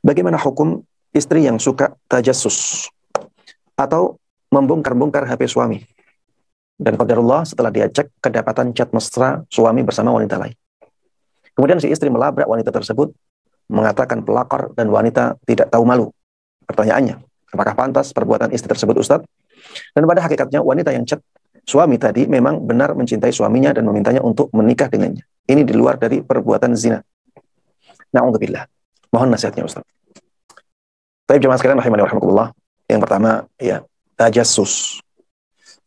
Bagaimana hukum istri yang suka tajassus atau membongkar-bongkar HP suami? Dan qadarullah setelah dia cek kedapatan chat mesra suami bersama wanita lain. Kemudian si istri melabrak wanita tersebut, mengatakan pelakor dan wanita tidak tahu malu. Pertanyaannya, apakah pantas perbuatan istri tersebut, Ustaz? Dan pada hakikatnya wanita yang chat suami tadi memang benar mencintai suaminya dan memintanya untuk menikah dengannya. Ini di luar dari perbuatan zina. Na'udzubillah. Mohon nasihatnya, Ustaz. Baik jemaah sekalian rahimani wa rahimakumullah. Yang pertama, ya, tajassus.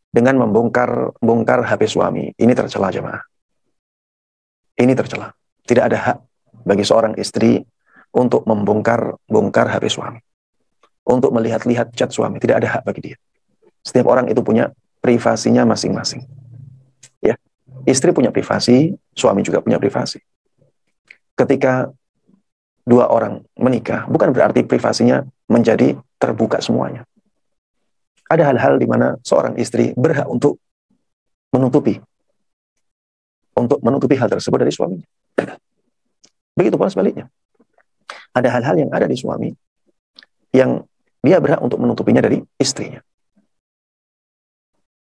Dengan membongkar HP suami. Ini tercela jemaah. Ini tercela. Tidak ada hak bagi seorang istri untuk membongkar HP suami. Untuk melihat-lihat chat suami. Tidak ada hak bagi dia. Setiap orang itu punya privasinya masing-masing. Ya, istri punya privasi, suami juga punya privasi. Ketika dua orang menikah, bukan berarti privasinya menjadi terbuka semuanya. Ada hal-hal di mana seorang istri berhak untuk menutupi hal tersebut dari suaminya. Begitu pula sebaliknya. Ada hal-hal yang ada di suami yang dia berhak untuk menutupinya dari istrinya.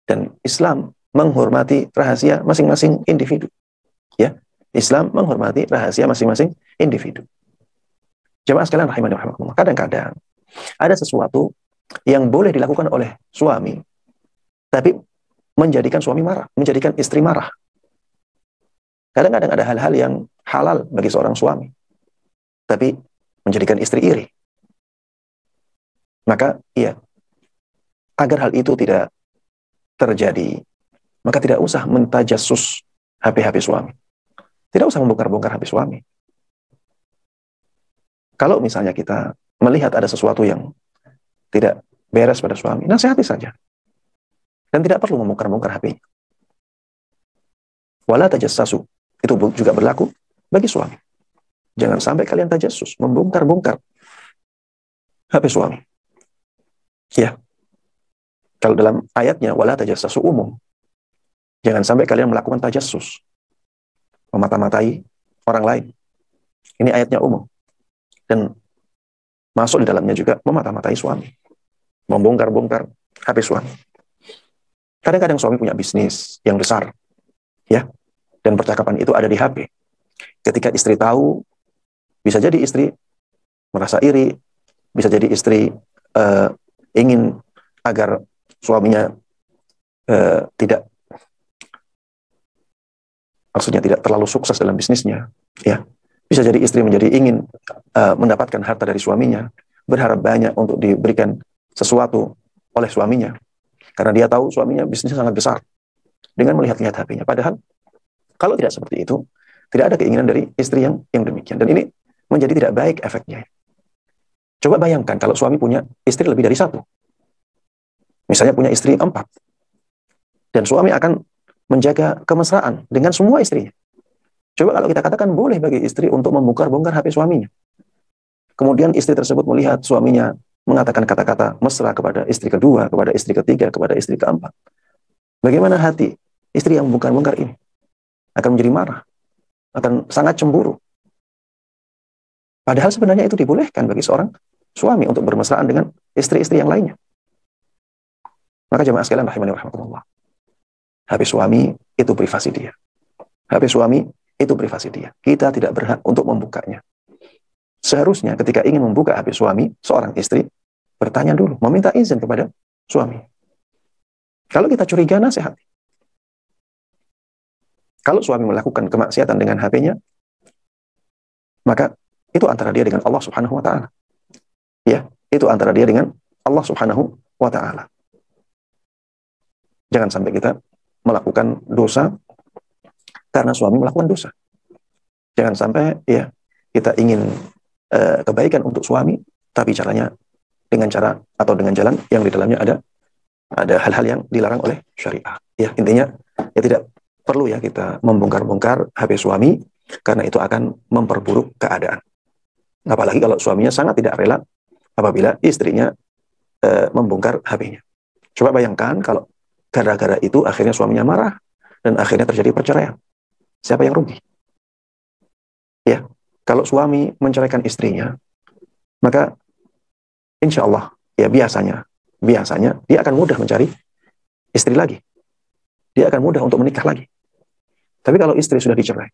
Dan Islam menghormati rahasia masing-masing individu. Ya, Islam menghormati rahasia masing-masing individu. Jemaah sekalian rahimani wa rahimakumullah. Kadang-kadang ada sesuatu yang boleh dilakukan oleh suami, tapi menjadikan suami marah, menjadikan istri marah. Kadang-kadang ada hal-hal yang halal bagi seorang suami, tapi menjadikan istri iri. Maka, iya, agar hal itu tidak terjadi, maka tidak usah mentajassus HP-HP suami. Tidak usah membongkar-bongkar HP suami. Kalau misalnya kita melihat ada sesuatu yang tidak beres pada suami, nasihati saja. Dan tidak perlu membongkar-bongkar HP-nya. Wala tajassasu. Itu juga berlaku bagi suami. Jangan sampai kalian tajassus, membongkar-bongkar HP suami. Ya. Kalau dalam ayatnya, wala tajassasu umum. Jangan sampai kalian melakukan tajassus. Memata-matai orang lain. Ini ayatnya umum. Dan masuk di dalamnya juga memata-matai suami. Membongkar-bongkar HP suami. Kadang-kadang suami punya bisnis yang besar. Ya. Dan percakapan itu ada di HP. Ketika istri tahu, bisa jadi istri merasa iri, bisa jadi istri ingin agar suaminya tidak terlalu sukses dalam bisnisnya. Ya. Bisa jadi istri ingin mendapatkan harta dari suaminya, berharap banyak untuk diberikan sesuatu oleh suaminya. Karena dia tahu suaminya bisnisnya sangat besar. Dengan melihat-lihat HP-nya. Padahal, kalau tidak seperti itu, tidak ada keinginan dari istri yang demikian. Dan ini menjadi tidak baik efeknya. Coba bayangkan kalau suami punya istri lebih dari satu. Misalnya punya istri 4. Dan suami akan menjaga kemesraan dengan semua istrinya. Coba kalau kita katakan boleh bagi istri untuk membongkar-bongkar HP suaminya. Kemudian istri tersebut melihat suaminya mengatakan kata-kata mesra kepada istri kedua, kepada istri ketiga, kepada istri keempat. Bagaimana hati istri yang membongkar-bongkar ini? Akan menjadi marah. Akan sangat cemburu. Padahal sebenarnya itu dibolehkan bagi seorang suami untuk bermesraan dengan istri-istri yang lainnya. Maka jemaah sekalian rahimani wa rahimakumullah. HP suami itu privasi dia. HP suami itu privasi dia. Kita tidak berhak untuk membukanya. Seharusnya ketika ingin membuka HP suami, seorang istri bertanya dulu, meminta izin kepada suami. Kalau kita curiga, nasihati. Kalau suami melakukan kemaksiatan dengan HP-nya, maka itu antara dia dengan Allah Subhanahu wa Ta'ala. Ya, itu antara dia dengan Allah Subhanahu wa Ta'ala. Jangan sampai kita melakukan dosa karena suami melakukan dosa. Jangan sampai ya kita ingin kebaikan untuk suami, tapi caranya dengan cara atau dengan jalan yang di dalamnya ada hal-hal yang dilarang oleh syariah. Ya, intinya ya tidak perlu ya kita membongkar-bongkar HP suami karena itu akan memperburuk keadaan. Apalagi kalau suaminya sangat tidak rela apabila istrinya membongkar HP-nya. Coba bayangkan kalau gara-gara itu akhirnya suaminya marah dan akhirnya terjadi perceraian. Siapa yang rugi? Ya, kalau suami menceraikan istrinya maka insya Allah ya biasanya dia akan mudah mencari istri lagi. Dia akan mudah untuk menikah lagi. Tapi kalau istri sudah dicerai,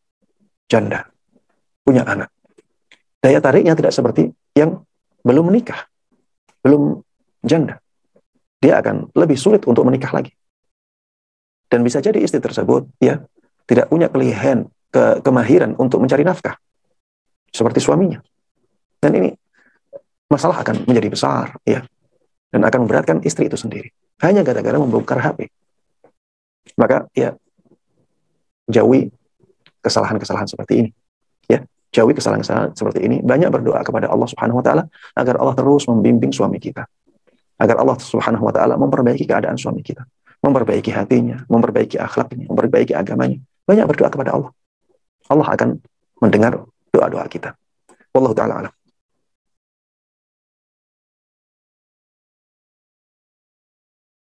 janda, punya anak, daya tariknya tidak seperti yang belum menikah, belum janda. Dia akan lebih sulit untuk menikah lagi. Dan bisa jadi istri tersebut ya tidak punya kemahiran untuk mencari nafkah seperti suaminya. Dan ini masalah akan menjadi besar ya, dan akan memberatkan istri itu sendiri hanya gara-gara membongkar HP. Maka ya jauhi kesalahan-kesalahan seperti ini ya, jauhi kesalahan-kesalahan seperti ini. Banyak berdoa kepada Allah Subhanahu wa taala agar Allah terus membimbing suami kita, agar Allah Subhanahu wa taala memperbaiki keadaan suami kita, memperbaiki hatinya, memperbaiki akhlaknya, memperbaiki agamanya. Banyak berdoa kepada Allah. Allah akan mendengar doa-doa kita. Wallahu taala alam.